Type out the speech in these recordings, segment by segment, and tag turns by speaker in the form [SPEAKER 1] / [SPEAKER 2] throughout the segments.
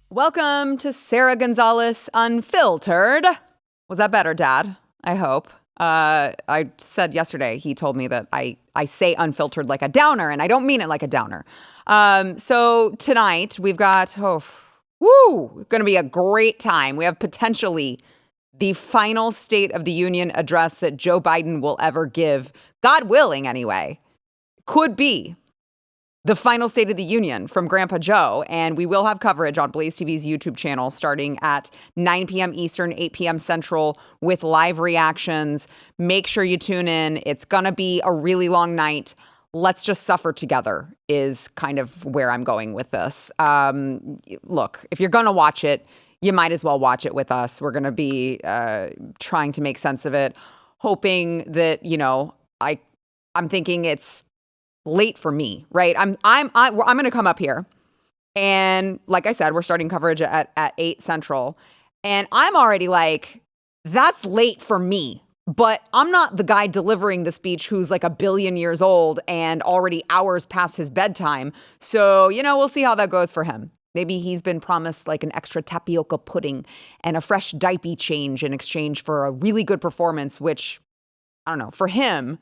[SPEAKER 1] Welcome to Sara Gonzales Unfiltered. Was that better, Dad? I hope. I said yesterday, he told me that I say unfiltered like a downer, and I don't mean it like a downer. So tonight we've got, going to be a great time. We have potentially the final State of the Union address that Joe Biden will ever give, God willing anyway, could be the final State of the Union from Grandpa Joe. And we will have coverage on Blaze TV's YouTube channel starting at 9 p.m. Eastern, 8 p.m. Central with live reactions. Make sure you tune in. It's going to be a really long night. Let's just suffer together is kind of where I'm going with this. Look, if you're going to watch it, you might as well watch it with us. We're going to be trying to make sense of it, hoping that, I'm thinking it's late for me, right? I'm going to come up here, and like I said, we're starting coverage at 8 Central, and I'm already like, that's late for me. But I'm not the guy delivering the speech who's like 1 billion years old and already hours past his bedtime. So, we'll see how that goes for him. Maybe he's been promised like an extra tapioca pudding and a fresh diaper change in exchange for a really good performance, which, I don't know, for him,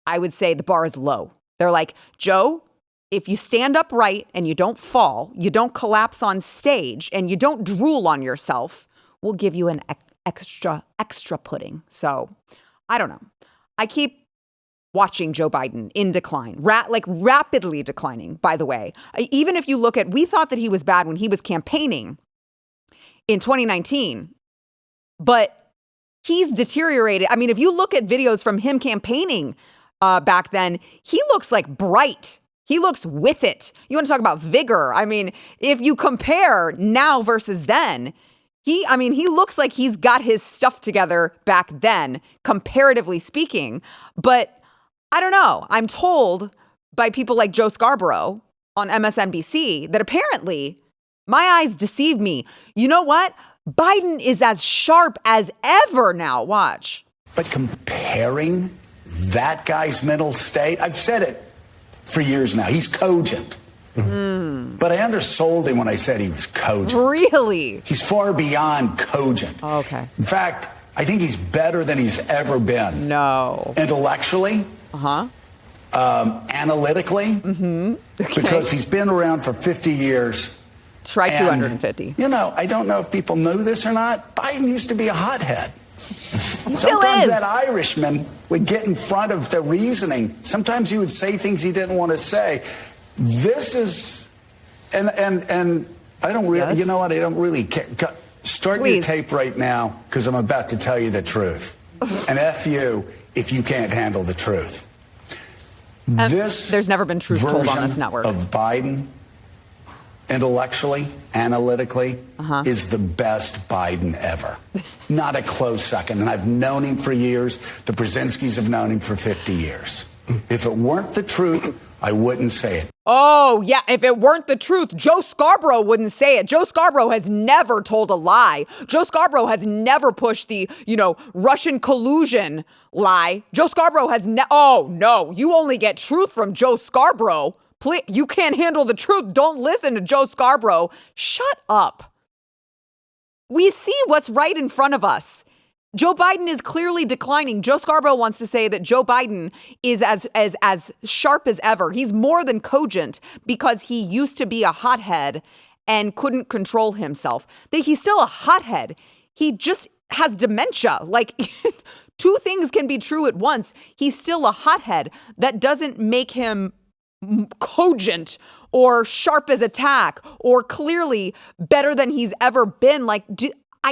[SPEAKER 1] I would say the bar is low. They're like, Joe, if you stand upright and you don't fall, you don't collapse on stage, and you don't drool on yourself, we'll give you an extra pudding. So I don't know. I keep watching Joe Biden in decline, rapidly declining, by the way. Even if you look at, we thought that he was bad when he was campaigning in 2019, but he's deteriorated. I mean, if you look at videos from him campaigning back then, he looks like bright. He looks with it. You want to talk about vigor? I mean, if you compare now versus then, he looks like he's got his stuff together back then, comparatively speaking. But I don't know. I'm told by people like Joe Scarborough on MSNBC that apparently my eyes deceived me. You know what? Biden is as sharp as ever now. Watch.
[SPEAKER 2] But comparing that guy's mental state, I've said it for years now, he's cogent. But I undersold him when I said he was cogent.
[SPEAKER 1] Really?
[SPEAKER 2] He's far beyond cogent.
[SPEAKER 1] Okay.
[SPEAKER 2] In fact, I think he's better than he's ever been.
[SPEAKER 1] No.
[SPEAKER 2] Intellectually. Analytically. Okay. Because he's been around for 50 years.
[SPEAKER 1] Try 250.
[SPEAKER 2] I don't know if people know this or not. Biden used to be a hothead.
[SPEAKER 1] Sometimes
[SPEAKER 2] that Irishman would get in front of the reasoning. Sometimes he would say things he didn't want to say. This is, and I don't really, you know what? I don't really care. Start your tape right now, because I'm about to tell you the truth. And F you if you can't handle the truth.
[SPEAKER 1] There's never been truth told on this network.
[SPEAKER 2] Of Biden, intellectually, analytically, is the best Biden ever. Not a close second. And I've known him for years. The Brzezinskis have known him for 50 years. If it weren't the truth, I wouldn't say it.
[SPEAKER 1] Oh, yeah. If it weren't the truth, Joe Scarborough wouldn't say it. Joe Scarborough has never told a lie. Joe Scarborough has never pushed the, Russian collusion lie. Joe Scarborough has oh, no. You only get truth from Joe Scarborough. Please, you can't handle the truth. Don't listen to Joe Scarborough. Shut up. We see what's right in front of us. Joe Biden is clearly declining. Joe Scarborough wants to say that Joe Biden is as sharp as ever. He's more than cogent because he used to be a hothead and couldn't control himself. He's still a hothead. He just has dementia. Like, two things can be true at once. He's still a hothead. That doesn't make him cogent or sharp as a tack or clearly better than he's ever been. Like,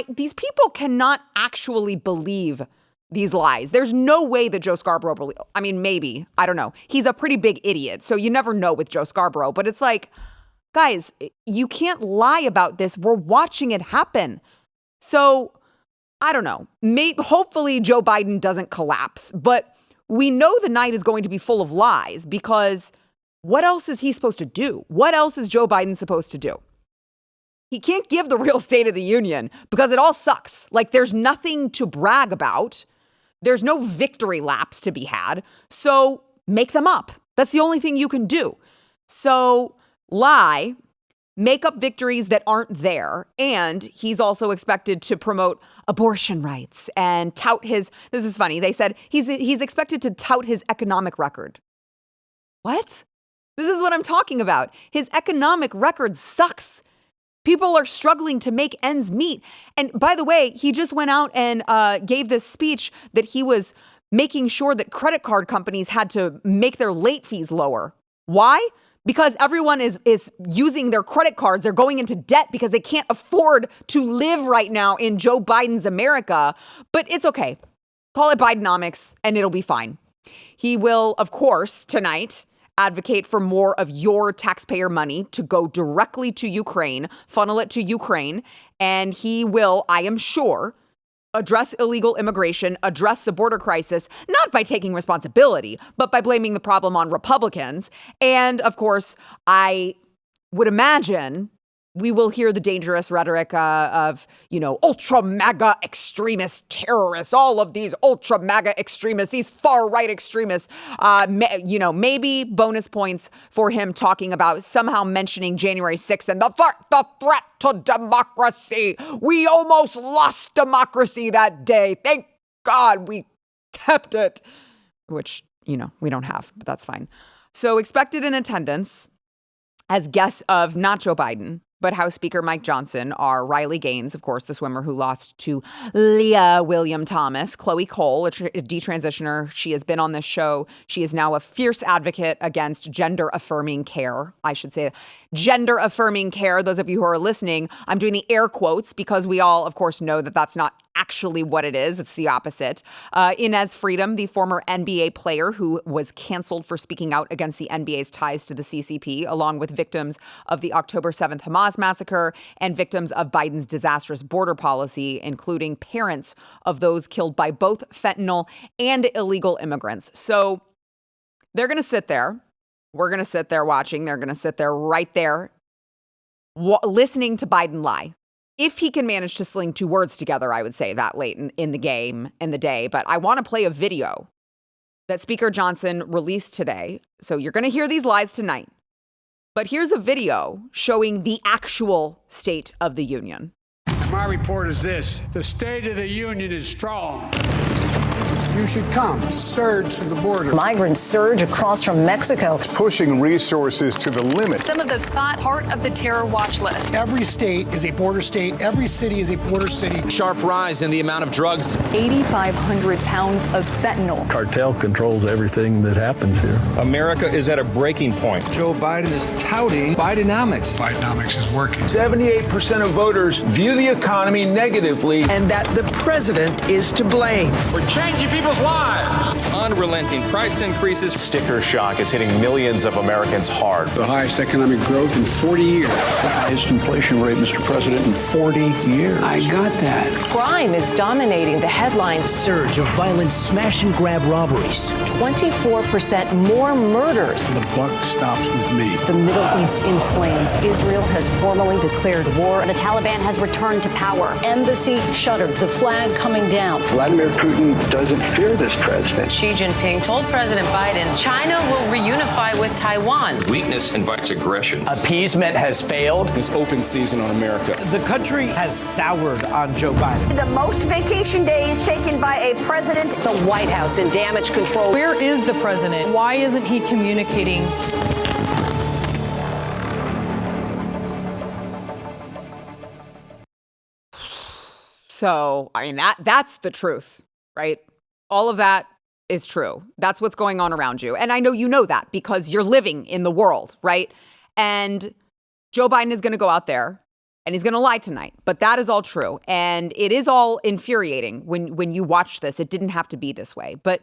[SPEAKER 1] these people cannot actually believe these lies. There's no way that Joe Scarborough believes. I mean, maybe. I don't know. He's a pretty big idiot. So you never know with Joe Scarborough. But it's like, guys, you can't lie about this. We're watching it happen. So I don't know. Hopefully Joe Biden doesn't collapse. But we know the night is going to be full of lies because what else is he supposed to do? What else is Joe Biden supposed to do? He can't give the real State of the Union because it all sucks. Like, there's nothing to brag about. There's no victory laps to be had. So make them up. That's the only thing you can do. So lie, make up victories that aren't there. And he's also expected to promote abortion rights and tout his, this is funny, they said he's expected to tout his economic record. What? This is what I'm talking about. His economic record sucks. People are struggling to make ends meet. And by the way, he just went out and gave this speech that he was making sure that credit card companies had to make their late fees lower. Why? Because everyone is using their credit cards. They're going into debt because they can't afford to live right now in Joe Biden's America. But it's okay. Call it Bidenomics and it'll be fine. He will, of course, tonight advocate for more of your taxpayer money to go directly to Ukraine, funnel it to Ukraine, and he will, I am sure, address illegal immigration, address the border crisis, not by taking responsibility, but by blaming the problem on Republicans. And of course, I would imagine we will hear the dangerous rhetoric of, ultra MAGA extremist terrorists, all of these ultra MAGA extremists, these far right extremists, maybe bonus points for him talking about somehow mentioning January 6th and the threat to democracy. We almost lost democracy that day. Thank God we kept it, which, we don't have, but that's fine. So expected in attendance as guests of not Joe Biden, but House Speaker Mike Johnson are Riley Gaines, of course, the swimmer who lost to Leah William Thomas, Chloe Cole, a detransitioner. She has been on this show. She is now a fierce advocate against gender-affirming care. I should say gender-affirming care. Those of you who are listening, I'm doing the air quotes because we all, of course, know that that's not actually what it is. It's the opposite. Inez Freedom, the former NBA player who was canceled for speaking out against the NBA's ties to the CCP, along with victims of the October 7th Hamas massacre and victims of Biden's disastrous border policy, including parents of those killed by both fentanyl and illegal immigrants. So they're going to sit there. We're going to sit there watching. They're going to sit there right there listening to Biden lie. If he can manage to sling two words together, I would say that late in the game, in the day. But I want to play a video that Speaker Johnson released today. So you're going to hear these lies tonight. But here's a video showing the actual State of the Union.
[SPEAKER 3] My report is this. The State of the Union is strong.
[SPEAKER 4] You should come. Surge to the border.
[SPEAKER 5] Migrants surge across from Mexico.
[SPEAKER 6] Pushing resources to the limit.
[SPEAKER 7] Some of those not part of the terror watch list.
[SPEAKER 4] Every state is a border state. Every city is a border city.
[SPEAKER 8] Sharp rise in the amount of drugs.
[SPEAKER 5] 8,500 pounds of fentanyl.
[SPEAKER 9] Cartel controls everything that happens here.
[SPEAKER 10] America is at a breaking point.
[SPEAKER 11] Joe Biden is touting Bidenomics.
[SPEAKER 3] Bidenomics is working.
[SPEAKER 6] 78% of voters view the economy negatively.
[SPEAKER 11] And that the president is to blame.
[SPEAKER 3] We're changing people's lives.
[SPEAKER 10] Unrelenting price increases.
[SPEAKER 12] Sticker shock is hitting millions of Americans hard.
[SPEAKER 4] The highest economic growth in 40 years.
[SPEAKER 2] The highest inflation rate, Mr. President, in 40 years.
[SPEAKER 4] I got that.
[SPEAKER 5] Crime is dominating the headlines.
[SPEAKER 13] Surge of violent smash and grab robberies.
[SPEAKER 5] 24% more murders.
[SPEAKER 4] The buck stops with me.
[SPEAKER 5] The Middle East in flames. Israel has formally declared war.
[SPEAKER 7] The Taliban has returned to power.
[SPEAKER 5] Embassy shuttered. The flag coming down.
[SPEAKER 14] Vladimir Putin doesn't fear this president.
[SPEAKER 7] Xi Jinping told President Biden China will reunify with Taiwan.
[SPEAKER 10] Weakness invites aggression.
[SPEAKER 12] Appeasement has failed.
[SPEAKER 10] This open season on America.
[SPEAKER 13] The country has soured on Joe Biden.
[SPEAKER 5] The most vacation days taken by a president. The White House in damage control.
[SPEAKER 7] Where is the president? Why isn't he communicating?
[SPEAKER 1] So, I mean, that's the truth, right? All of that is true. That's what's going on around you. And I know you know that because you're living in the world, right? And Joe Biden is going to go out there and he's going to lie tonight. But that is all true. And it is all infuriating when you watch this. It didn't have to be this way. But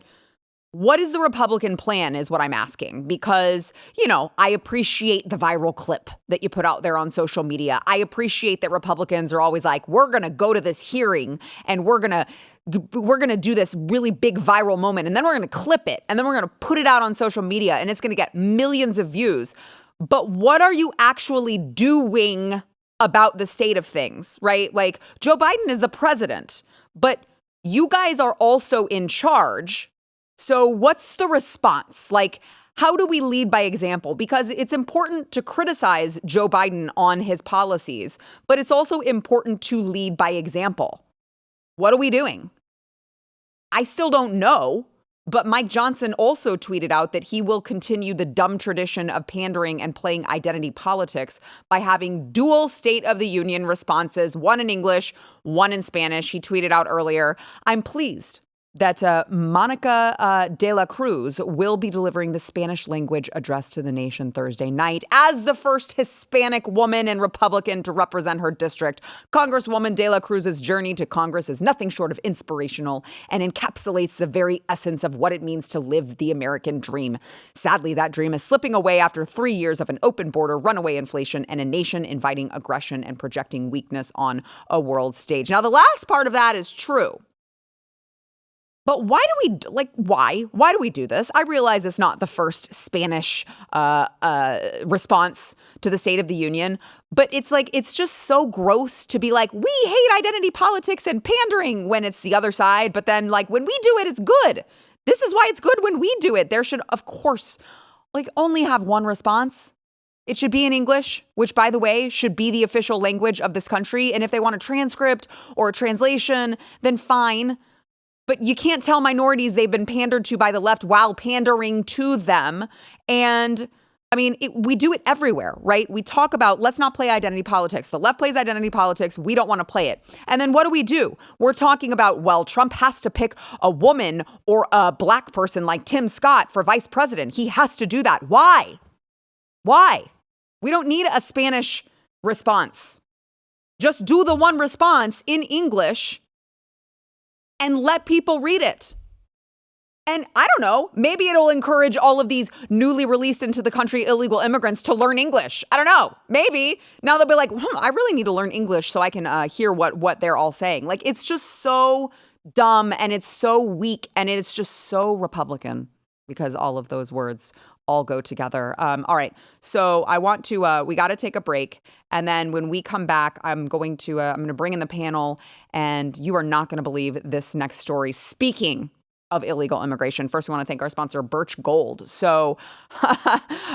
[SPEAKER 1] what is the Republican plan is what I'm asking, because, I appreciate the viral clip that you put out there on social media. I appreciate that Republicans are always like, we're going to go to this hearing and we're going to do this really big viral moment. And then we're going to clip it and then we're going to put it out on social media and it's going to get millions of views. But what are you actually doing about the state of things, right? Like, Joe Biden is the president, but you guys are also in charge. So what's the response? Like, how do we lead by example? Because it's important to criticize Joe Biden on his policies, but it's also important to lead by example. What are we doing? I still don't know, but Mike Johnson also tweeted out that he will continue the dumb tradition of pandering and playing identity politics by having dual State of the Union responses, one in English, one in Spanish. He tweeted out earlier, I'm pleased that Monica de la Cruz will be delivering the Spanish language address to the nation Thursday night as the first Hispanic woman and Republican to represent her district. Congresswoman de la Cruz's journey to Congress is nothing short of inspirational and encapsulates the very essence of what it means to live the American dream. Sadly, that dream is slipping away after 3 years of an open border, runaway inflation, and a nation inviting aggression and projecting weakness on a world stage. Now, the last part of that is true. But why do we, why? Why do we do this? I realize it's not the first Spanish response to the State of the Union, but it's just so gross to be like, we hate identity politics and pandering when it's the other side. But then, when we do it, it's good. This is why it's good when we do it. There should, of course, only have one response. It should be in English, which, by the way, should be the official language of this country. And if they want a transcript or a translation, then fine. But you can't tell minorities they've been pandered to by the left while pandering to them. And we do it everywhere, right? We talk about, let's not play identity politics. The left plays identity politics. We don't want to play it. And then what do? We're talking about, well, Trump has to pick a woman or a black person like Tim Scott for vice president. He has to do that. Why? We don't need a Spanish response. Just do the one response in English and let people read it. And I don't know, maybe it'll encourage all of these newly released into the country illegal immigrants to learn English. I don't know, maybe. Now they'll be like, I really need to learn English so I can hear what they're all saying. It's just so dumb and it's so weak and it's just so Republican because all of those words all go together. All right, so I want to, we got to take a break. And then when we come back, I'm going to bring in the panel, and you are not going to believe this next story. Speaking of illegal immigration, first we want to thank our sponsor, Birch Gold. So,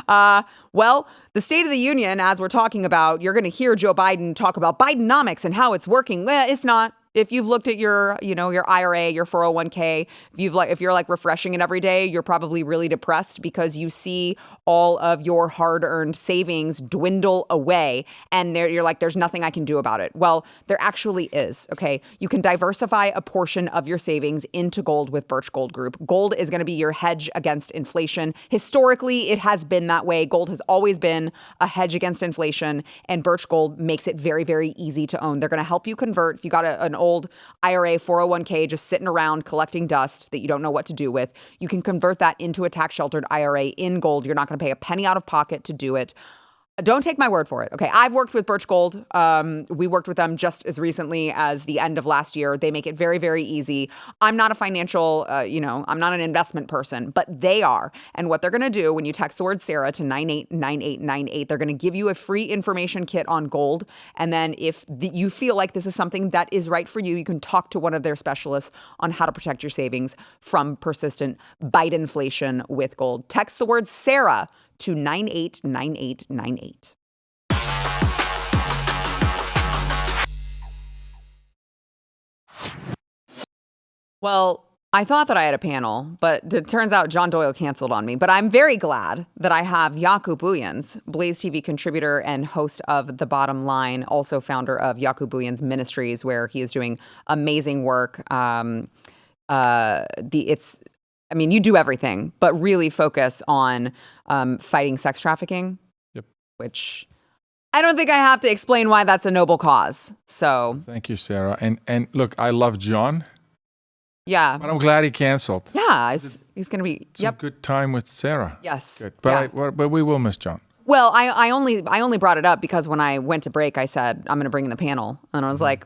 [SPEAKER 1] well, the State of the Union, as we're talking about, you're going to hear Joe Biden talk about Bidenomics and how it's working. Well, it's not. If you've looked at your IRA, your 401k, if you're refreshing it every day, you're probably really depressed because you see all of your hard-earned savings dwindle away, and you're like, there's nothing I can do about it. Well, there actually is. Okay, you can diversify a portion of your savings into gold with Birch Gold Group. Gold is going to be your hedge against inflation. Historically, it has been that way. Gold has always been a hedge against inflation, and Birch Gold makes it very, very easy to own. They're going to help you convert if you got an old IRA 401k just sitting around collecting dust that you don't know what to do with. You can convert that into a tax-sheltered IRA in gold. You're not going to pay a penny out of pocket to do it. Don't take my word for it. Okay, I've worked with Birch Gold. We worked with them just as recently as the end of last year. They make it very, very easy. I'm not a financial, I'm not an investment person, but they are. And what they're going to do when you text the word Sarah to 989898, they're going to give you a free information kit on gold. And then if you feel like this is something that is right for you, you can talk to one of their specialists on how to protect your savings from persistent Bidenflation with gold. Text the word Sarah to 989898. Well, I thought that I had a panel, but it turns out John Doyle canceled on me. But I'm very glad that I have Jaco Booyens, Blaze TV contributor and host of The Bottom Line, also founder of Jaco Booyens Ministries, where he is doing amazing work. You do everything, but really focus on fighting sex trafficking, which I don't think I have to explain why that's a noble cause. So
[SPEAKER 15] thank you, Sarah. And look, I love John.
[SPEAKER 1] Yeah.
[SPEAKER 15] But I'm glad he canceled.
[SPEAKER 1] Yeah, he's going to be.
[SPEAKER 15] It's a good time with Sarah.
[SPEAKER 1] Yes.
[SPEAKER 15] Good. But we will miss John.
[SPEAKER 1] Well, I only brought it up because when I went to break, I said I'm going to bring in the panel, and I was like,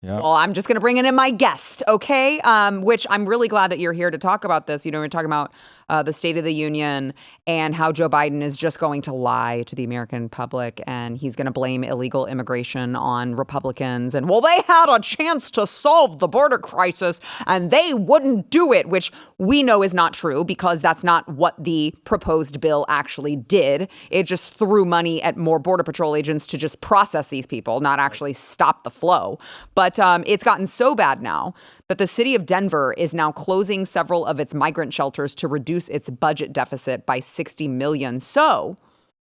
[SPEAKER 1] well, I'm just going to bring in my guest, okay? Which I'm really glad that you're here to talk about this. We're talking about the State of the Union, and how Joe Biden is just going to lie to the American public, and he's going to blame illegal immigration on Republicans. And, well, they had a chance to solve the border crisis, and they wouldn't do it, which we know is not true because that's not what the proposed bill actually did. It just threw money at more Border Patrol agents to just process these people, not actually stop the flow. But it's gotten so bad now that the city of Denver is now closing several of its migrant shelters to reduce its budget deficit by $60 million. So,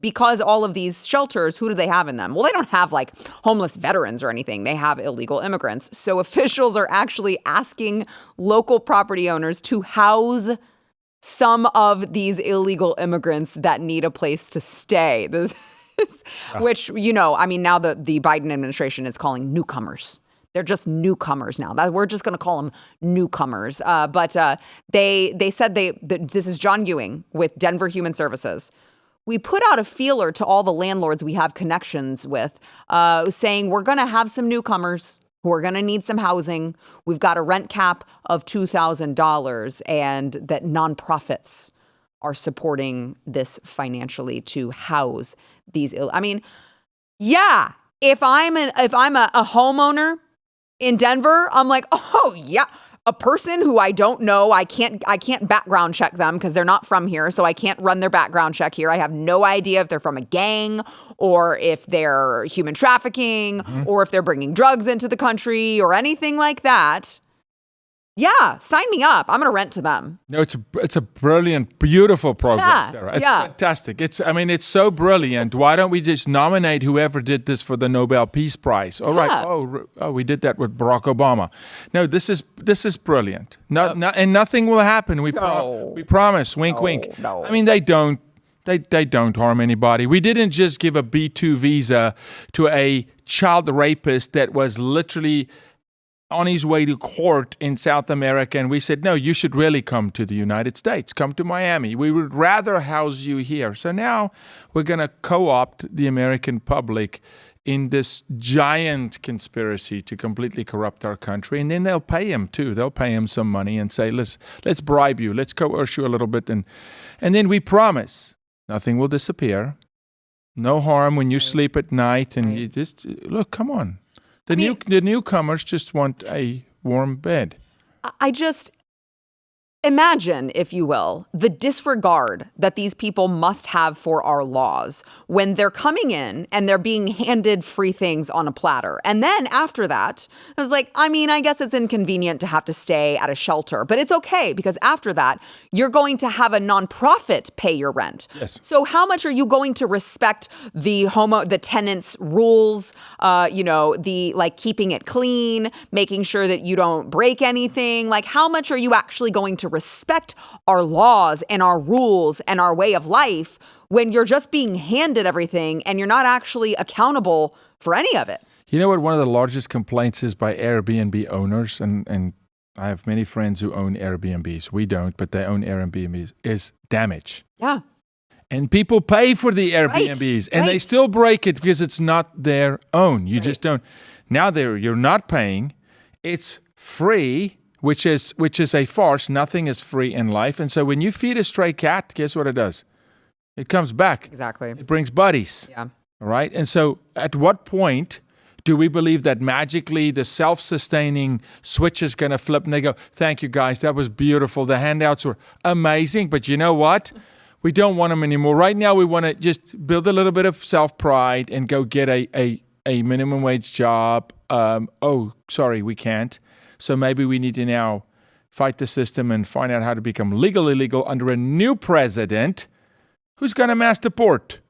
[SPEAKER 1] because all of these shelters, who do they have in them? Well, they don't have like homeless veterans or anything. They have illegal immigrants. So officials are actually asking local property owners to house some of these illegal immigrants that need a place to stay. Which, you know, I mean, now the Biden administration is calling newcomers. They're just newcomers now. We're just going to call them newcomers. But they said this is John Ewing with Denver Human Services. We put out a feeler to all the landlords we have connections with, saying we're going to have some newcomers who are going to need some housing. We've got a rent cap of $2,000 and that nonprofits are supporting this financially to house these. I mean, yeah, if I'm a homeowner in Denver, I'm like, oh yeah, a person who I don't know, I can't background check them because they're not from here, so I can't run their background check here. I have no idea if they're from a gang or if they're human trafficking or if they're bringing drugs into the country or anything like that. Yeah, sign me up. I'm going to rent to them.
[SPEAKER 15] No, it's a brilliant, beautiful program, Sarah. It's fantastic. It's so brilliant. Why don't we just nominate whoever did this for the Nobel Peace Prize? All right. Oh, we did that with Barack Obama. No, this is brilliant. And nothing will happen. We promise. Wink, wink.
[SPEAKER 1] No.
[SPEAKER 15] I mean, they don't harm anybody. We didn't just give a B2 visa to a child rapist that was literally on his way to court in South America, and we said, no, you should really come to the United States. Come to Miami. We would rather house you here. So now we're going to co-opt the American public in this giant conspiracy to completely corrupt our country, and then they'll pay him too. They'll pay him some money and say, let's bribe you. Let's coerce you a little bit. And then we promise nothing will disappear. No harm when you sleep at night, and you just, look, come on. The newcomers just want a warm bed.
[SPEAKER 1] I just imagine, if you will, the disregard that these people must have for our laws when they're coming in and they're being handed free things on a platter. And then after that, I was like, I mean, I guess it's inconvenient to have to stay at a shelter, but it's okay because after that, you're going to have a nonprofit pay your rent.
[SPEAKER 15] Yes.
[SPEAKER 1] So how much are you going to respect the tenant's rules, the like keeping it clean, making sure that you don't break anything? Like how much are you actually going to respect our laws and our rules and our way of life when you're just being handed everything and you're not actually accountable for any of it?
[SPEAKER 15] You know what one of the largest complaints is by Airbnb owners, and I have many friends who own Airbnbs. We don't, but they own Airbnbs, is damage.
[SPEAKER 1] Yeah.
[SPEAKER 15] And people pay for the Airbnbs, and they still break it because it's not their own. You just don't. Now you're not paying. It's free. Which is a farce. Nothing is free in life. And so when you feed a stray cat, guess what it does? It comes back.
[SPEAKER 1] Exactly.
[SPEAKER 15] It brings buddies.
[SPEAKER 1] Yeah.
[SPEAKER 15] All right? And so at what point do we believe that magically the self-sustaining switch is going to flip and they go, thank you guys, that was beautiful. The handouts were amazing. But you know what? We don't want them anymore. Right now we want to just build a little bit of self-pride and go get a minimum wage job. We can't. So maybe we need to now fight the system and find out how to become legally illegal under a new president who's going to mass deport.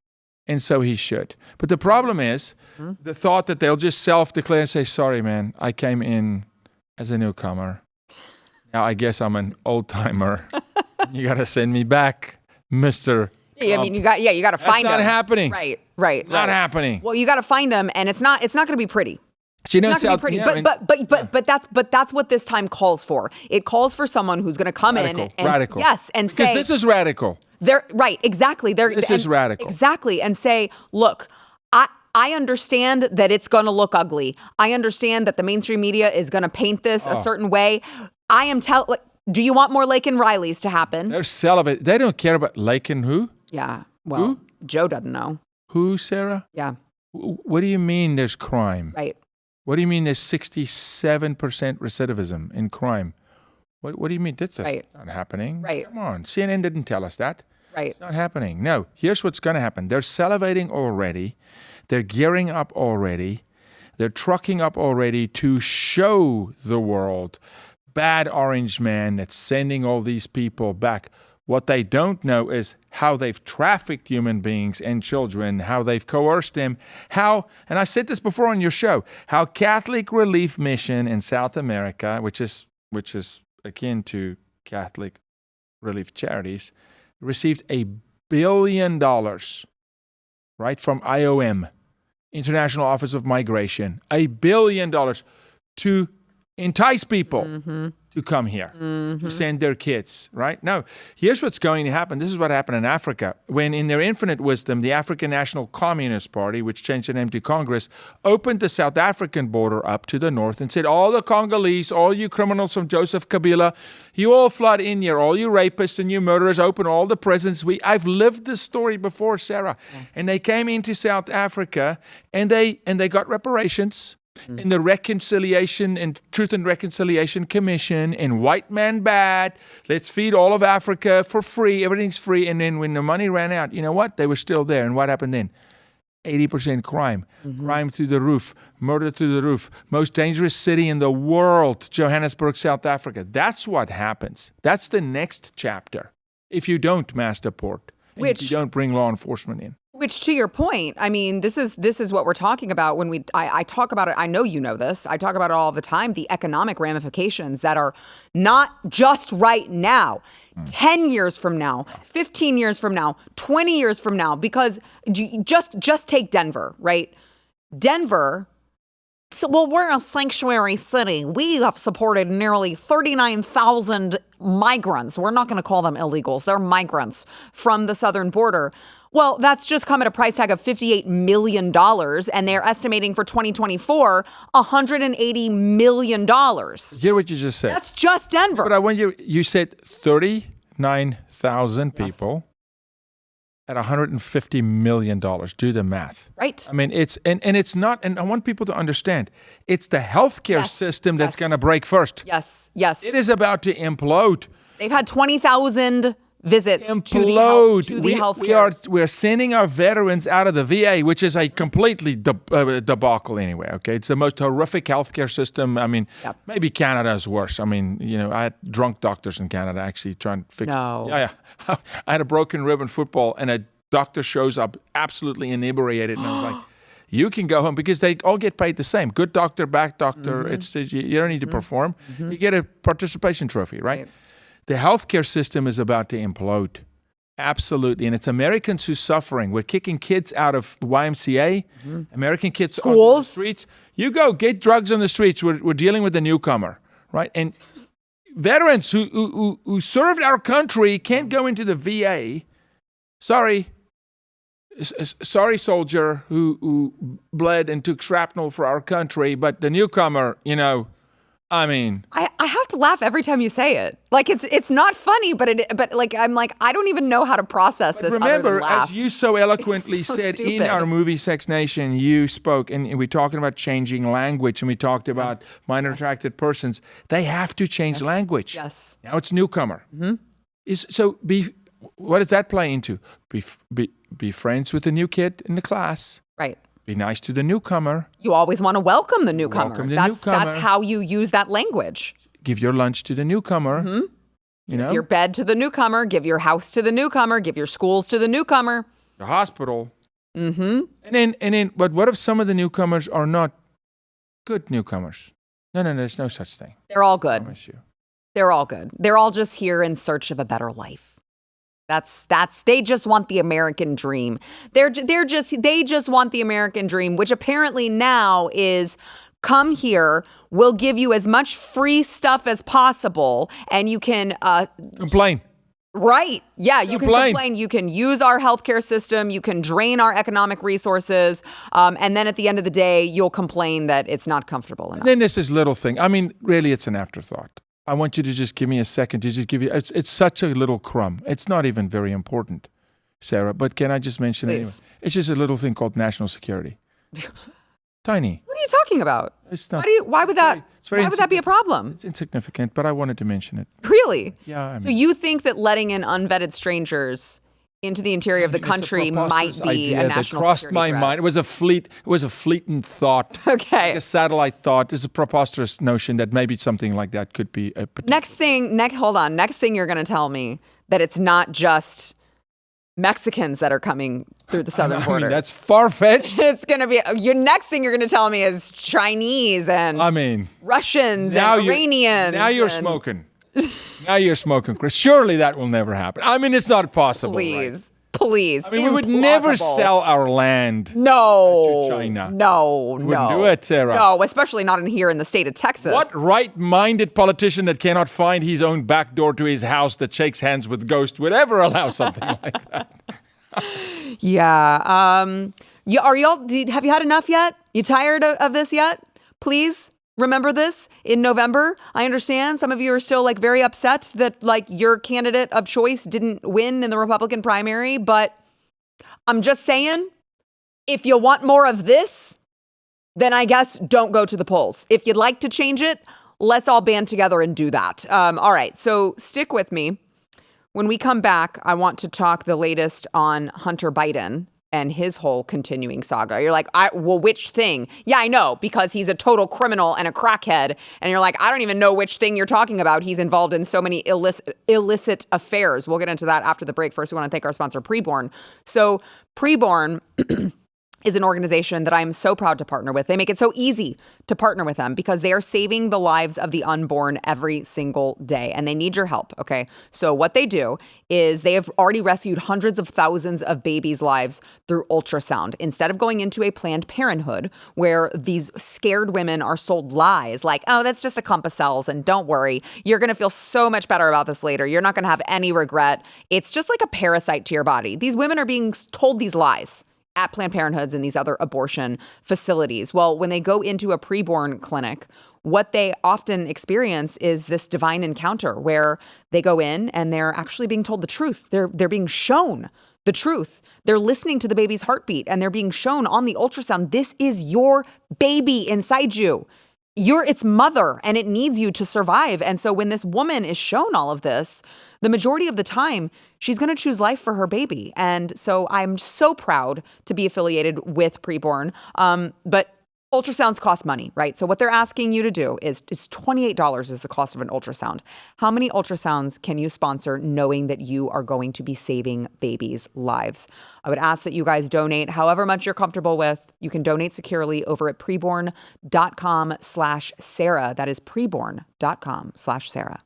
[SPEAKER 15] And so he should. But the problem is the thought that they'll just self-declare and say, sorry, man, I came in as a newcomer. Now I guess I'm an old-timer. You got to send me back, Mr.
[SPEAKER 1] Yeah, I mean, you got to find them.
[SPEAKER 15] That's not happening.
[SPEAKER 1] Right.
[SPEAKER 15] Not happening.
[SPEAKER 1] Well, you got to find them, and it's not going to be pretty.
[SPEAKER 15] It's
[SPEAKER 1] not going to be pretty, but that's what this time calls for. It calls for someone who's going to come in and
[SPEAKER 15] radical.
[SPEAKER 1] Yes, and
[SPEAKER 15] because
[SPEAKER 1] say
[SPEAKER 15] this is radical.
[SPEAKER 1] They're right, exactly.
[SPEAKER 15] This is radical,
[SPEAKER 1] exactly, and say, look, I understand that it's going to look ugly. I understand that the mainstream media is going to paint this a certain way. Do you want more Lake and Rileys to happen?
[SPEAKER 15] They're celibate. They don't care about Lake and who?
[SPEAKER 1] Yeah. Well,
[SPEAKER 15] who?
[SPEAKER 1] Joe doesn't know.
[SPEAKER 15] Who, Sarah?
[SPEAKER 1] Yeah.
[SPEAKER 15] What do you mean there's crime?
[SPEAKER 1] Right.
[SPEAKER 15] What do you mean there's 67% recidivism in crime? What do you mean? That's not happening.
[SPEAKER 1] Right.
[SPEAKER 15] Come on. CNN didn't tell us that.
[SPEAKER 1] Right.
[SPEAKER 15] It's not happening. No. Here's what's going to happen. They're salivating already. They're gearing up already. They're trucking up already to show the world bad orange man that's sending all these people back. What they don't know is how they've trafficked human beings and children, how they've coerced them, how, and I said this before on your show, how Catholic Relief Mission in South America, which is akin to Catholic Relief Charities, received $1 billion, right, from IOM, International Office of Migration, $1 billion to entice people to come here, to send their kids, right? Now, here's what's going to happen. This is what happened in Africa. When, in their infinite wisdom, the African National Communist Party, which changed the name to Congress, opened the South African border up to the north and said, all the Congolese, all you criminals from Joseph Kabila, you all flood in here, all you rapists and you murderers, open all the prisons. I've lived this story before, Sarah. Yeah. And they came into South Africa and they got reparations. In the Reconciliation and Truth and Reconciliation Commission, and white man bad, let's feed all of Africa for free, everything's free. And then when the money ran out, you know what? They were still there. And what happened then? 80% crime, crime through the roof, murder through the roof, most dangerous city in the world, Johannesburg, South Africa. That's what happens. That's the next chapter if you don't mass deport, and if you don't bring law enforcement in.
[SPEAKER 1] Which, to your point, I mean, this is what we're talking about when I talk about it. I know you know this. I talk about it all the time, the economic ramifications that are not just right now, 10 years from now, 15 years from now, 20 years from now, because just take Denver, right? Denver, we're a sanctuary city. We have supported nearly 39,000 migrants. We're not going to call them illegals. They're migrants from the southern border. Well, that's just come at a price tag of $58 million, and they're estimating for 2024, $180 million.
[SPEAKER 15] Hear what you just said.
[SPEAKER 1] That's just Denver.
[SPEAKER 15] But I want you said 39,000 people at $150 million. Do the math.
[SPEAKER 1] Right.
[SPEAKER 15] I mean, it's not, and I want people to understand, it's the healthcare system that's going to break first.
[SPEAKER 1] Yes.
[SPEAKER 15] It is about to implode.
[SPEAKER 1] They've had 20,000 visits to the healthcare.
[SPEAKER 15] We're sending our veterans out of the VA, which is a completely debacle anyway. Okay, it's the most horrific healthcare system. I mean, maybe Canada is worse. I mean, I had drunk doctors in Canada actually trying to fix.
[SPEAKER 1] No.
[SPEAKER 15] Yeah. I had a broken rib in football, and a doctor shows up absolutely inebriated, and I was like, you can go home because they all get paid the same. Good doctor, bad doctor. It's you don't need to perform. You get a participation trophy, right? The healthcare system is about to implode. Absolutely. And it's Americans who's suffering. We're kicking kids out of the YMCA, American kids on the streets. You go get drugs on the streets. We're dealing with the newcomer, right? And veterans who served our country can't go into the VA. Sorry, soldier who bled and took shrapnel for our country. But the newcomer, I mean,
[SPEAKER 1] I have to laugh every time you say it. Like it's not funny, but I'm like, I don't even know how to process this.
[SPEAKER 15] Remember,
[SPEAKER 1] other than laugh.
[SPEAKER 15] as you so eloquently said
[SPEAKER 1] stupid.
[SPEAKER 15] in our movie Sex Nation, you spoke, and we're talking about changing language, and we talked about minor attracted persons. They have to change language.
[SPEAKER 1] Yes.
[SPEAKER 15] Now it's newcomer. What does that play into? Be friends with the new kid in the class.
[SPEAKER 1] Right.
[SPEAKER 15] Be nice to the newcomer.
[SPEAKER 1] You always want to welcome the newcomer. That's
[SPEAKER 15] newcomer.
[SPEAKER 1] how you use that language.
[SPEAKER 15] Give your lunch to the newcomer.
[SPEAKER 1] Give your bed to the newcomer. Give your house to the newcomer. Give your schools to the newcomer.
[SPEAKER 15] The hospital. And then, but what if some of the newcomers are not good newcomers? No, there's no such thing.
[SPEAKER 1] They're all good.
[SPEAKER 15] I promise you.
[SPEAKER 1] They're all good. They're all just here in search of a better life. They just want the American dream. They just want the American dream, which apparently now is come here, we'll give you as much free stuff as possible, and you can
[SPEAKER 15] complain.
[SPEAKER 1] Right. Yeah, you can complain. You can use our healthcare system. You can drain our economic resources. And then at the end of the day, you'll complain that it's not comfortable enough.
[SPEAKER 15] And then there's this little thing. I mean, really, it's an afterthought. I want you to just give me a second to just give you, it's such a little crumb. It's not even very important, Sarah, but can I just mention it anyway? It's just a little thing called national security. Tiny.
[SPEAKER 1] What are you talking about?
[SPEAKER 15] It's not.
[SPEAKER 1] Why would that be a problem?
[SPEAKER 15] It's insignificant, but I wanted to mention it.
[SPEAKER 1] Really?
[SPEAKER 15] Yeah.
[SPEAKER 1] So you think that letting in unvetted strangers into the interior of the country might be a national
[SPEAKER 15] crossed
[SPEAKER 1] security
[SPEAKER 15] my
[SPEAKER 1] threat?
[SPEAKER 15] mind. It was a fleeting thought.
[SPEAKER 1] Okay.
[SPEAKER 15] Like a satellite thought. It's a preposterous notion that maybe something like that could be a potential.
[SPEAKER 1] Next thing you're going to tell me that it's not just Mexicans that are coming through the southern border.
[SPEAKER 15] I mean, that's far-fetched.
[SPEAKER 1] It's going to be your next thing you're going to tell me is Chinese and Russians and Iranians.
[SPEAKER 15] Now you're smoking. Now you're smoking, Chris. Surely that will never happen. I mean, it's not possible.
[SPEAKER 1] Please.
[SPEAKER 15] I mean, we would never sell our land to China.
[SPEAKER 1] No.
[SPEAKER 15] We wouldn't do it, Sarah.
[SPEAKER 1] No, especially not here in the state of Texas.
[SPEAKER 15] What right-minded politician that cannot find his own back door to his house that shakes hands with ghosts would ever allow something like that?
[SPEAKER 1] Yeah. Have you had enough yet? You tired of this yet? Please remember this in November. I understand some of you are still very upset that your candidate of choice didn't win in the Republican primary, but I'm just saying, if you want more of this, then I guess don't go to the polls. If you'd like to change it, let's all band together and do that. All right, so stick with me. When we come back, I want to talk the latest on Hunter Biden and his whole continuing saga. You're like, which thing? Yeah, I know, because he's a total criminal and a crackhead. And you're like, I don't even know which thing you're talking about. He's involved in so many illicit affairs. We'll get into that after the break. First, we want to thank our sponsor, PreBorn. So PreBorn is an organization that I'm so proud to partner with. They make it so easy to partner with them because they are saving the lives of the unborn every single day, and they need your help, okay? So what they do is they have already rescued hundreds of thousands of babies' lives through ultrasound. Instead of going into a Planned Parenthood where these scared women are sold lies like, oh, that's just a clump of cells, and don't worry, you're going to feel so much better about this later. You're not going to have any regret. It's just like a parasite to your body. These women are being told these lies at Planned Parenthoods and these other abortion facilities. Well, when they go into a preborn clinic, what they often experience is this divine encounter where they go in and they're actually being told the truth. They're being shown the truth. They're listening to the baby's heartbeat and they're being shown on the ultrasound, this is your baby inside you. You're its mother and it needs you to survive. And so when this woman is shown all of this, the majority of the time, she's going to choose life for her baby. And so I'm so proud to be affiliated with PreBorn. But ultrasounds cost money, right? So what they're asking you to do is $28 is the cost of an ultrasound. How many ultrasounds can you sponsor knowing that you are going to be saving babies' lives? I would ask that you guys donate however much you're comfortable with. You can donate securely over at preborn.com/Sarah. That is preborn.com/Sarah.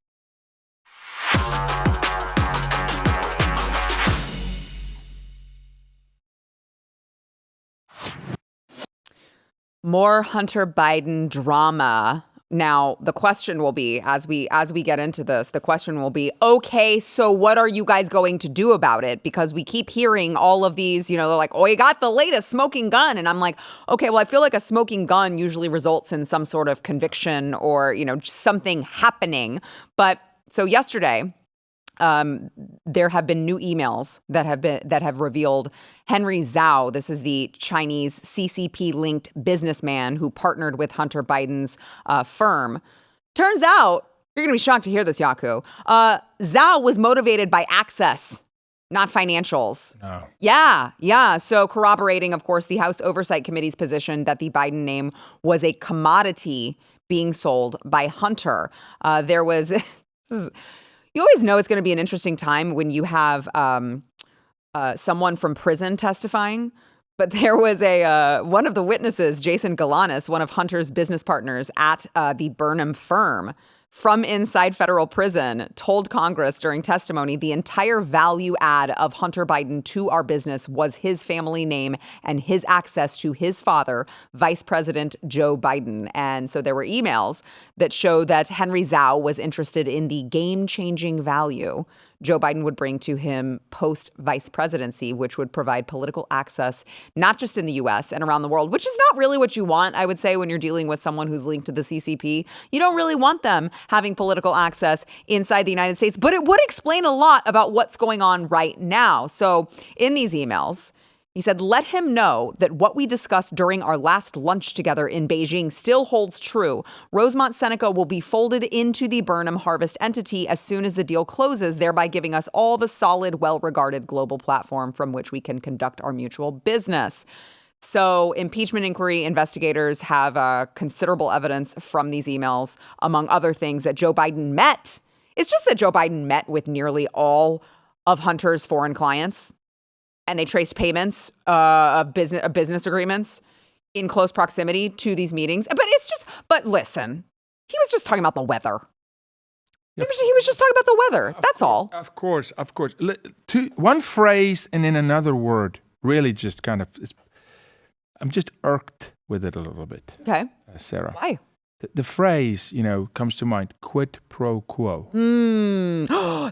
[SPEAKER 1] More Hunter Biden drama. Now, the question will be, as we get into this, the question will be, okay, so what are you guys going to do about it? Because we keep hearing all of these, they're like, oh, you got the latest smoking gun. And I'm like, okay, well, I feel like a smoking gun usually results in some sort of conviction or, something happening. But so yesterday, there have been new emails that have revealed Henry Zhao. This is the Chinese CCP-linked businessman who partnered with Hunter Biden's firm. Turns out, you're going to be shocked to hear this, Yaku. Zhao was motivated by access, not financials.
[SPEAKER 15] No.
[SPEAKER 1] Yeah. So corroborating, of course, the House Oversight Committee's position that the Biden name was a commodity being sold by Hunter. There was... You always know it's going to be an interesting time when you have someone from prison testifying. But there was one of the witnesses, Jason Galanis, one of Hunter's business partners at the Burnham firm from inside federal prison, told Congress during testimony the entire value add of Hunter Biden to our business was his family name and his access to his father, Vice President Joe Biden. And so there were emails that show that Henry Zhao was interested in the game-changing value Joe Biden would bring to him post-vice presidency, which would provide political access, not just in the U.S. and around the world, which is not really what you want, I would say, when you're dealing with someone who's linked to the CCP. You don't really want them having political access inside the United States, but it would explain a lot about what's going on right now. So in these emails, he said, let him know that what we discussed during our last lunch together in Beijing still holds true. Rosemont Seneca will be folded into the Burnham Harvest entity as soon as the deal closes, thereby giving us all the solid, well-regarded global platform from which we can conduct our mutual business. So impeachment inquiry investigators have considerable evidence from these emails, among other things, that Joe Biden met. It's just that Joe Biden met with nearly all of Hunter's foreign clients. And they traced payments of business agreements in close proximity to these meetings. But listen, he was just talking about the weather. He was just talking about the weather. That's all.
[SPEAKER 15] Of course. One phrase and then another word really just kind of, I'm just irked with it a little bit.
[SPEAKER 1] Okay.
[SPEAKER 15] Sarah.
[SPEAKER 1] Why?
[SPEAKER 15] The phrase, comes to mind, quid pro quo.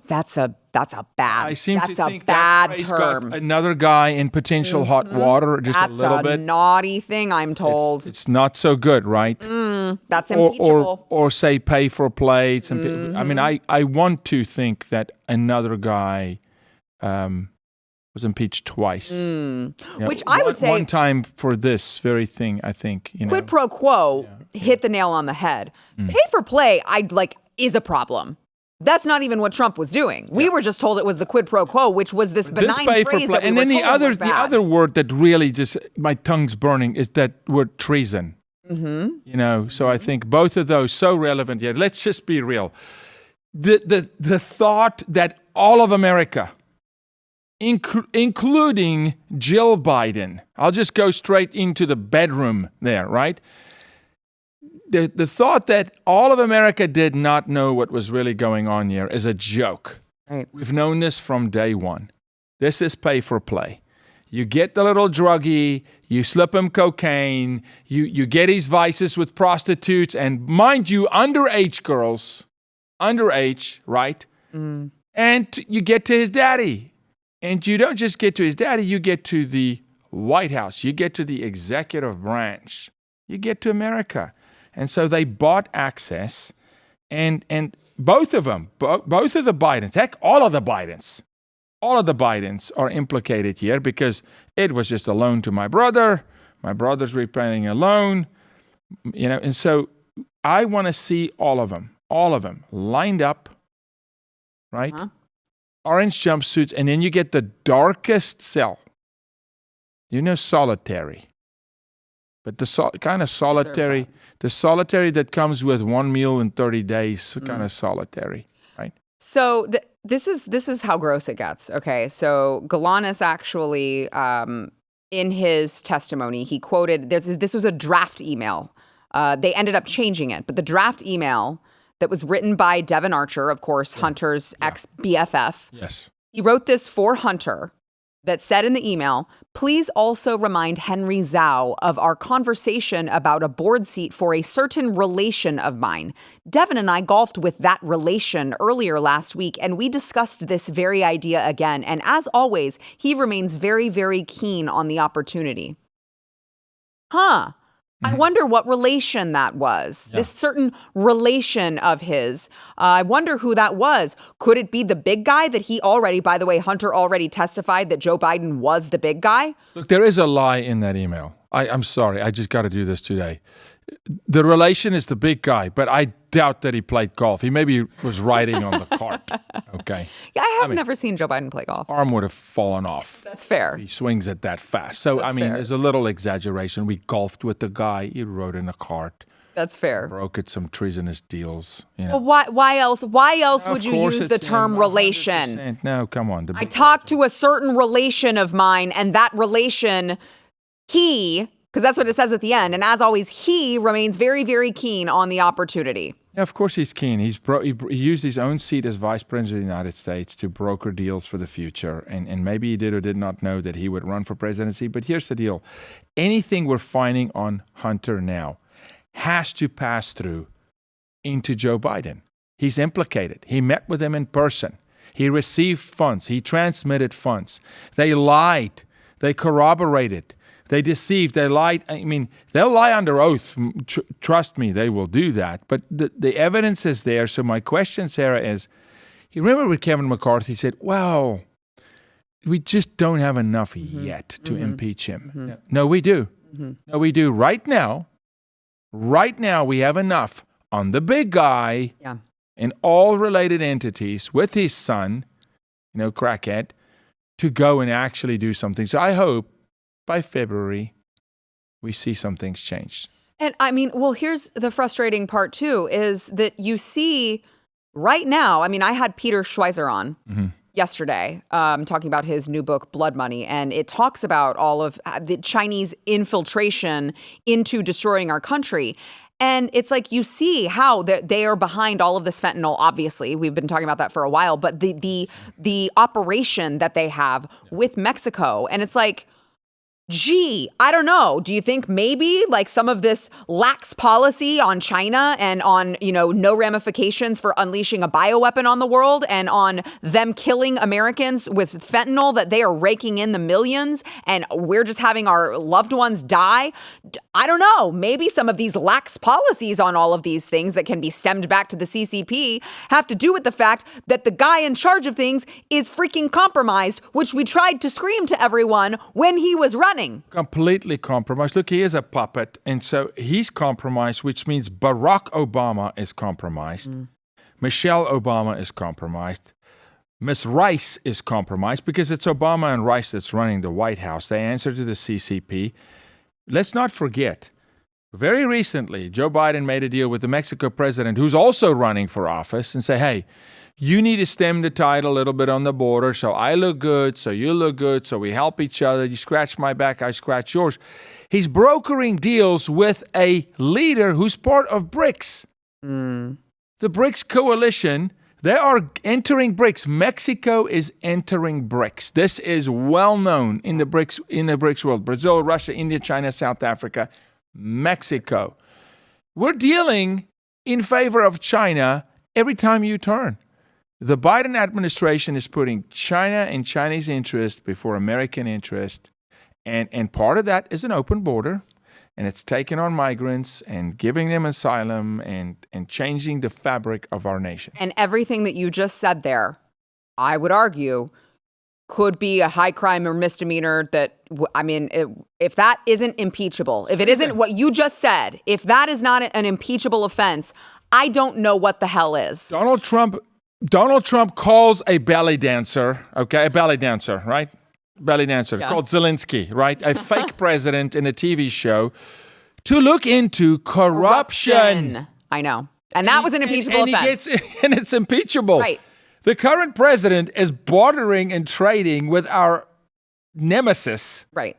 [SPEAKER 1] That's a bad.
[SPEAKER 15] I seem to think
[SPEAKER 1] bad
[SPEAKER 15] that phrase
[SPEAKER 1] term.
[SPEAKER 15] got another guy in potential hot water, just a little bit.
[SPEAKER 1] That's a naughty thing, I'm told.
[SPEAKER 15] It's not so good, right?
[SPEAKER 1] That's impeachable.
[SPEAKER 15] Or say pay for plates. And I mean, I want to think that another guy was impeached twice.
[SPEAKER 1] Which I would say...
[SPEAKER 15] One time for this very thing, I think.
[SPEAKER 1] Quid pro quo hit the nail on the head. Pay for play, is a problem. That's not even what Trump was doing. We were just told it was the quid pro quo, which was this benign phrase that we
[SPEAKER 15] and
[SPEAKER 1] were
[SPEAKER 15] then
[SPEAKER 1] told
[SPEAKER 15] the other word that really just, my tongue's burning, is that word treason. So I think both of those so relevant. Yeah, let's just be real. The thought that all of America, including Jill Biden, I'll just go straight into the bedroom there, right? The thought that all of America did not know what was really going on here is a joke.
[SPEAKER 1] Right.
[SPEAKER 15] We've known this from day one. This is pay for play. You get the little druggie, you slip him cocaine, you get his vices with prostitutes, and mind you, underage girls, right? And you get to his daddy. And you don't just get to his daddy, you get to the White House, you get to the executive branch, you get to America. And so they bought access, and both of them, both of the Bidens, heck, all of the Bidens are implicated here because it was just a loan to my brother's repaying a loan, and so I want to see all of them lined up, right? Orange jumpsuits, and then you get the darkest cell, solitary. But the kind of solitary, the solitary that comes with one meal in 30 days, kind of solitary, right?
[SPEAKER 1] So this is how gross it gets. Okay, so Galanis actually, in his testimony, he quoted, this was a draft email. They ended up changing it, but the draft email that was written by Devin Archer, of course, Hunter's ex-BFF.
[SPEAKER 15] Yes.
[SPEAKER 1] He wrote this for Hunter. That said in the email, please also remind Henry Zhao of our conversation about a board seat for a certain relation of mine. Devin and I golfed with that relation earlier last week, and we discussed this very idea again. And as always, he remains very, very keen on the opportunity. I wonder what relation that was. This certain relation of his. I wonder who that was. Could it be the big guy that by the way, Hunter already testified that Joe Biden was the big guy?
[SPEAKER 15] Look, there is a lie in that email. I'm sorry. I just got to do this today. The relation is the big guy, but I doubt that he played golf. He maybe was riding on the cart. Okay.
[SPEAKER 1] Yeah, I have never seen Joe Biden play golf.
[SPEAKER 15] Arm would have fallen off.
[SPEAKER 1] That's fair.
[SPEAKER 15] He swings it that fast. So,
[SPEAKER 1] That's fair.
[SPEAKER 15] There's a little exaggeration. We golfed with the guy. He rode in a cart.
[SPEAKER 1] That's fair.
[SPEAKER 15] Brokered some treasonous deals.
[SPEAKER 1] Well, why else would you use the term relation?
[SPEAKER 15] No, come on.
[SPEAKER 1] I talked to a certain relation of mine, and that relation, because that's what it says at the end. And as always, he remains very, very keen on the opportunity.
[SPEAKER 15] Yeah, of course he's keen. He used his own seat as vice president of the United States to broker deals for the future. And maybe he did or did not know that he would run for presidency. But here's the deal. Anything we're finding on Hunter now has to pass through into Joe Biden. He's implicated. He met with him in person. He received funds. He transmitted funds. They lied. They corroborated. They deceived. They lied. I mean, they'll lie under oath. Trust me, they will do that. But the evidence is there. So my question, Sarah, is, you remember when Kevin McCarthy said, well, we just don't have enough yet to impeach him. No, we do. No, we do. Right now, we have enough on the big guy and all related entities with his son, crackhead, to go and actually do something. So I hope by February we see some things change.
[SPEAKER 1] And I mean, well, here's the frustrating part too, is that you see right now, I mean, I had Peter Schweizer on yesterday talking about his new book, Blood Money, and it talks about all of the Chinese infiltration into destroying our country. And it's like you see how they are behind all of this fentanyl. Obviously, we've been talking about that for a while, but the operation that they have with Mexico, and it's like, gee, I don't know. Do you think maybe like some of this lax policy on China and on, no ramifications for unleashing a bioweapon on the world and on them killing Americans with fentanyl, that they are raking in the millions and we're just having our loved ones die? I don't know. Maybe some of these lax policies on all of these things that can be stemmed back to the CCP have to do with the fact that the guy in charge of things is freaking compromised, which we tried to scream to everyone when he was running.
[SPEAKER 15] Completely compromised. Look, he is a puppet, and so he's compromised, which means Barack Obama is compromised. Michelle Obama is compromised. Miss Rice is compromised because it's Obama and Rice that's running the White House. They answer to the CCP. Let's not forget, very recently, Joe Biden made a deal with the Mexico president, who's also running for office, and say, hey, you need to stem the tide a little bit on the border so I look good, so you look good, so we help each other. You scratch my back, I scratch yours. He's brokering deals with a leader who's part of BRICS. The BRICS coalition, they are entering BRICS. Mexico is entering BRICS. This is well known in the BRICS world. Brazil, Russia, India, China, South Africa, Mexico. We're dealing in favor of China every time you turn. The Biden administration is putting China and Chinese interest before American interest. And part of that is an open border. And it's taking on migrants and giving them asylum and changing the fabric of our nation.
[SPEAKER 1] And everything that you just said there, I would argue, could be a high crime or misdemeanor that, if that isn't impeachable, if it isn't what you just said, if that is not an impeachable offense, I don't know what the hell is.
[SPEAKER 15] Donald Trump calls a belly dancer, right? Belly dancer, called Zelensky, right? A fake president in a TV show to look into corruption.
[SPEAKER 1] I know. And that was an impeachable offense.
[SPEAKER 15] And it's impeachable.
[SPEAKER 1] Right.
[SPEAKER 15] The current president is bartering and trading with our nemesis,
[SPEAKER 1] right?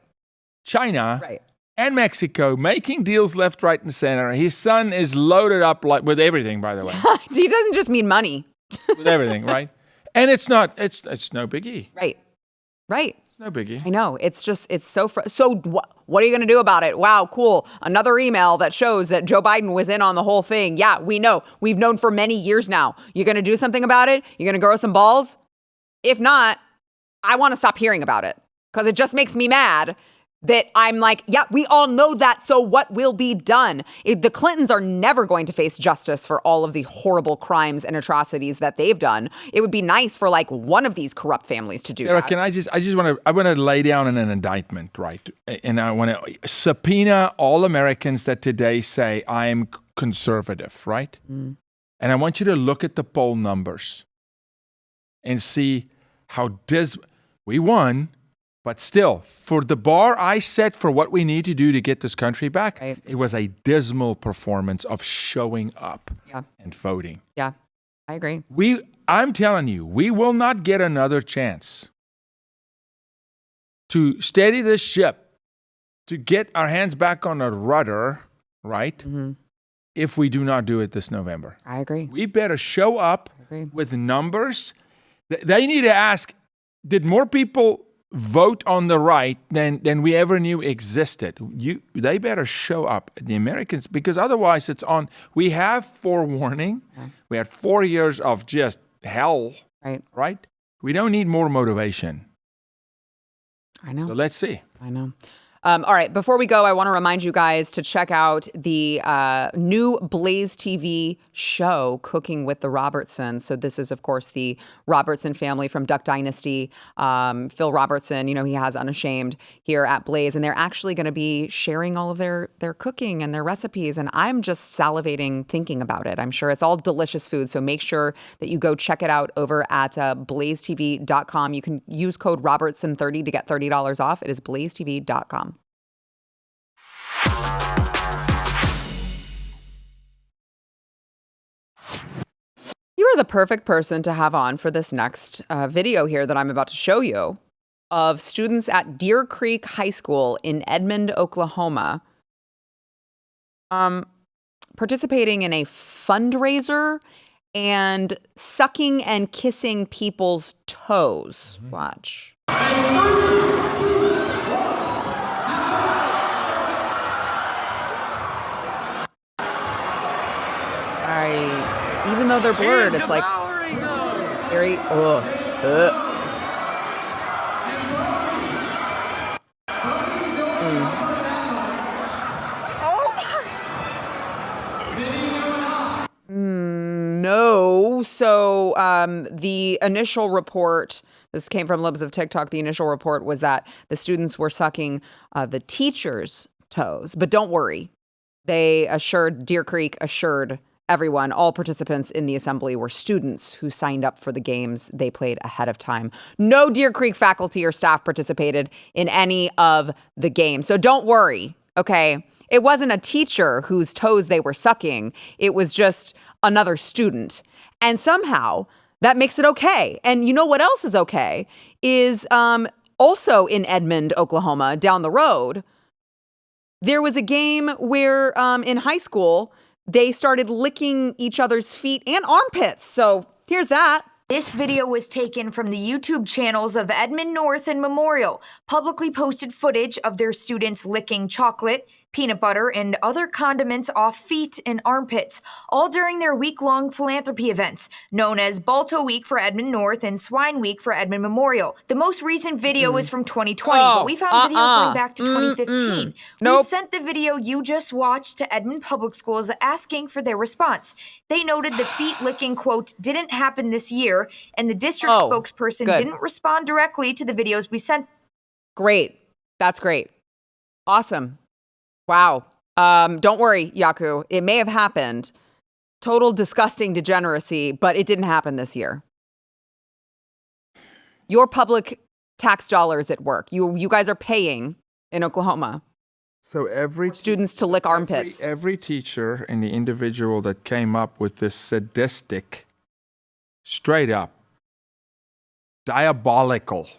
[SPEAKER 15] China,
[SPEAKER 1] right?
[SPEAKER 15] And Mexico, making deals left, right, and center. His son is loaded up with everything, by the way.
[SPEAKER 1] He doesn't just mean money.
[SPEAKER 15] With everything, right? And it's no biggie.
[SPEAKER 1] Right.
[SPEAKER 15] It's no biggie.
[SPEAKER 1] I know. It's just, so what are you going to do about it? Wow, cool. Another email that shows that Joe Biden was in on the whole thing. Yeah, we know. We've known for many years now. You're going to do something about it? You're going to grow some balls? If not, I want to stop hearing about it because it just makes me mad that I'm like, yeah, we all know that, so what will be done? The Clintons are never going to face justice for all of the horrible crimes and atrocities that they've done. It would be nice for like one of these corrupt families to do that.
[SPEAKER 15] Can I want to lay down an indictment, right? And I want to subpoena all Americans that today say I am conservative, right? And I want you to look at the poll numbers and see how we won. But still, for the bar I set for what we need to do to get this country back, It was a dismal performance of showing up and voting.
[SPEAKER 1] Yeah, I agree.
[SPEAKER 15] I'm telling you, we will not get another chance to steady this ship, to get our hands back on the rudder, right? Mm-hmm. If we do not do it this November.
[SPEAKER 1] I agree.
[SPEAKER 15] We better show up with numbers. They need to ask, did more people vote on the right than we ever knew existed? They better show up, the Americans, because otherwise it's on. We have forewarning. We had 4 years of just hell Right? We don't need more motivation.
[SPEAKER 1] I know.
[SPEAKER 15] So let's see.
[SPEAKER 1] I know. All right. Before we go, I want to remind you guys to check out the new Blaze TV show, Cooking with the Robertsons. So this is, of course, the Robertson family from Duck Dynasty. Phil Robertson, he has Unashamed here at Blaze. And they're actually going to be sharing all of their cooking and their recipes. And I'm just salivating thinking about it. I'm sure it's all delicious food. So make sure that you go check it out over at blazetv.com. You can use code Robertson30 to get $30 off. It is blazetv.com. You are the perfect person to have on for this next video here that I'm about to show you of students at Deer Creek High School in Edmond, Oklahoma, participating in a fundraiser and sucking and kissing people's toes. Watch. Even though they're blurred, it's like very. No. So the initial report. This came from Libs of TikTok. The initial report was that the students were sucking the teachers' toes, but don't worry. Deer Creek assured everyone, all participants in the assembly were students who signed up for the games they played ahead of time. No Deer Creek faculty or staff participated in any of the games. So don't worry, okay? It wasn't a teacher whose toes they were sucking. It was just another student. And somehow that makes it okay. And you know what else is okay is also in Edmond, Oklahoma, down the road, there was a game where in high school, they started licking each other's feet and armpits. So here's that.
[SPEAKER 16] This video was taken from the YouTube channels of Edmond North and Memorial, publicly posted footage of their students licking chocolate, peanut butter, and other condiments off feet and armpits, all during their week-long philanthropy events, known as Balto Week for Edmond North and Swine Week for Edmond Memorial. The most recent video is from 2020, but we found videos going back to 2015. We sent the video you just watched to Edmond Public Schools asking for their response. They noted the feet-licking, quote, didn't happen this year, and the district spokesperson didn't respond directly to the videos we sent.
[SPEAKER 1] Great. That's great. Awesome. Wow. Don't worry, Yaku. It may have happened. Total disgusting degeneracy, but it didn't happen this year. Your public tax dollars at work. You guys are paying in Oklahoma.
[SPEAKER 15] So every
[SPEAKER 1] students to lick armpits.
[SPEAKER 15] Every teacher and the individual that came up with this sadistic, straight up, diabolical,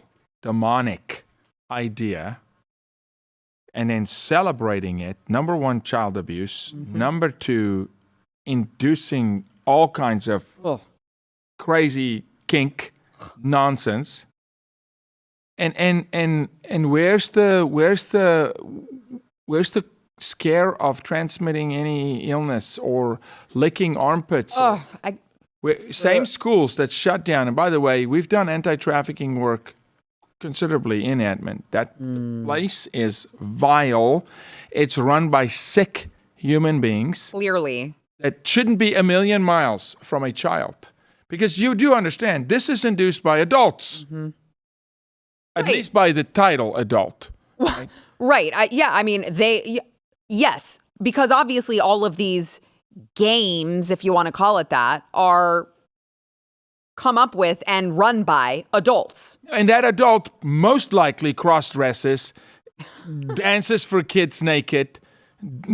[SPEAKER 15] demonic idea, and then celebrating it, number one, child abuse. Number two, inducing all kinds of crazy kink nonsense. And where's the scare of transmitting any illness or licking armpits? Same schools that shut down. And by the way, we've done anti-trafficking work considerably in Edmond. That place is vile. It's run by sick human beings.
[SPEAKER 1] Clearly.
[SPEAKER 15] It shouldn't be a million miles from a child. Because you do understand, this is induced by adults. At least by the title adult. Right?
[SPEAKER 1] Right. Yes, because obviously all of these games, if you want to call it that, are come up with and run by adults.
[SPEAKER 15] And that adult most likely cross-dresses, dances for kids naked,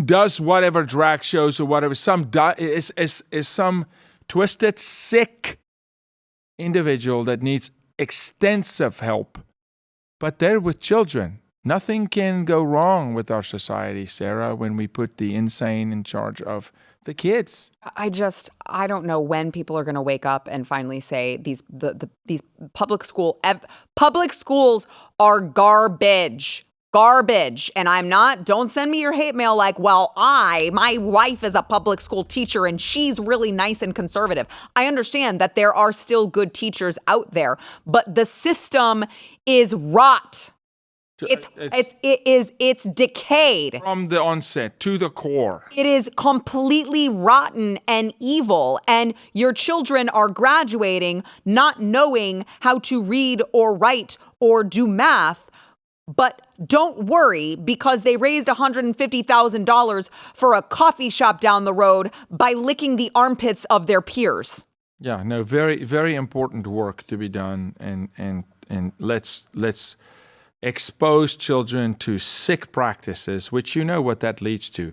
[SPEAKER 15] does whatever drag shows or whatever. Is some twisted, sick individual that needs extensive help. But they're with children. Nothing can go wrong with our society, Sarah, when we put the insane in charge of the kids.
[SPEAKER 1] I don't know when people are going to wake up and finally say these public schools are garbage. Garbage. And don't send me your hate mail like, well, my wife is a public school teacher and she's really nice and conservative. I understand that there are still good teachers out there, but the system is rot. It's decayed.
[SPEAKER 15] From the onset to the core.
[SPEAKER 1] It is completely rotten and evil. And your children are graduating not knowing how to read or write or do math. But don't worry, because they raised $150,000 for a coffee shop down the road by licking the armpits of their peers.
[SPEAKER 15] Yeah, no, very, very important work to be done. And let's expose children to sick practices, which you know what that leads to.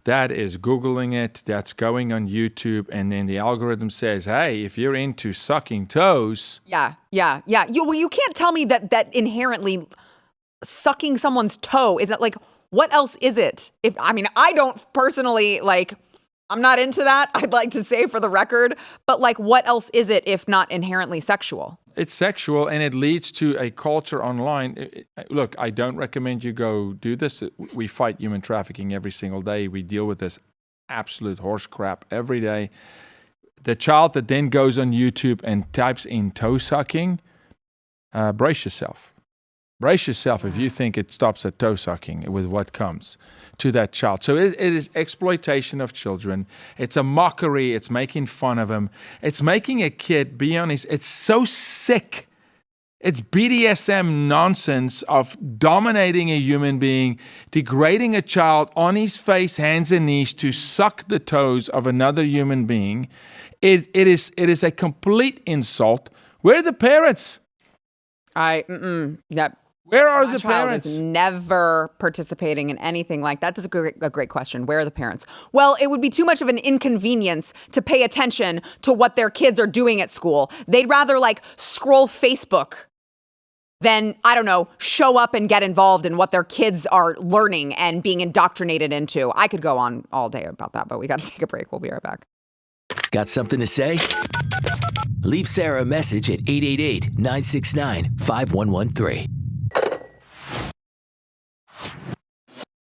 [SPEAKER 15] That is Googling it, that's going on YouTube, and then the algorithm says, hey, if you're into sucking toes.
[SPEAKER 1] Yeah. You can't tell me that inherently sucking someone's toe isn't like, what else is it? I don't personally I'm not into that. I'd like to say for the record, but what else is it if not inherently sexual?
[SPEAKER 15] It's sexual and it leads to a culture online. Look, I don't recommend you go do this. We fight human trafficking every single day. We deal with this absolute horse crap every day. The child that then goes on YouTube and types in toe sucking, brace yourself. Brace yourself if you think it stops at toe sucking with what comes to that child. So it is exploitation of children. It's a mockery. It's making fun of them. It's making a kid be on his... It's so sick. It's BDSM nonsense of dominating a human being, degrading a child on his face, hands and knees to suck the toes of another human being. It is a complete insult. Where are the parents? Where are the parents?
[SPEAKER 1] Is never participating in anything like that. That's a great question. Where are the parents? Well, it would be too much of an inconvenience to pay attention to what their kids are doing at school. They'd rather scroll Facebook than, show up and get involved in what their kids are learning and being indoctrinated into. I could go on all day about that, but we got to take a break. We'll be right back.
[SPEAKER 13] Got something to say? Leave Sara a message at 888-969-5113.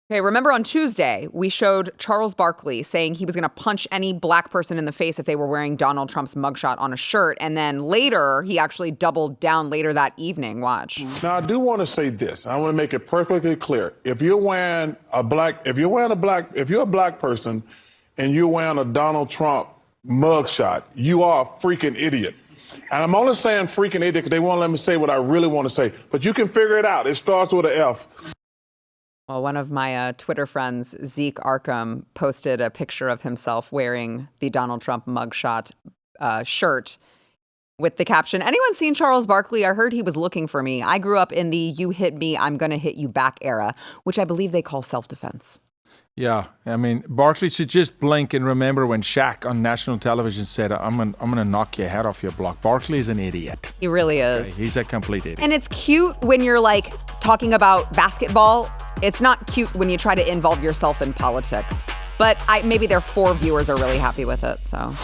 [SPEAKER 1] Okay, remember on Tuesday, we showed Charles Barkley saying he was going to punch any black person in the face if they were wearing Donald Trump's mugshot on a shirt. And then later, he actually doubled down later that evening. Watch.
[SPEAKER 17] Now, I do want to say this. I want to make it perfectly clear. If you're a black person and you're wearing a Donald Trump mugshot, you are a freaking idiot. And I'm only saying freaking idiot because they won't let me say what I really want to say. But you can figure it out. It starts with an F.
[SPEAKER 1] Well, one of my Twitter friends, Zeke Arkham, posted a picture of himself wearing the Donald Trump mugshot shirt with the caption, "Anyone seen Charles Barkley? I heard he was looking for me. I grew up in the you hit me, I'm going to hit you back era," which I believe they call self-defense.
[SPEAKER 15] Yeah, Barkley should just blink and remember when Shaq on national television said, I'm gonna knock your head off your block. Barkley is an idiot.
[SPEAKER 1] He really is.
[SPEAKER 15] Okay, he's a complete idiot.
[SPEAKER 1] And it's cute when you're talking about basketball. It's not cute when you try to involve yourself in politics. But maybe their 4 viewers are really happy with it, so...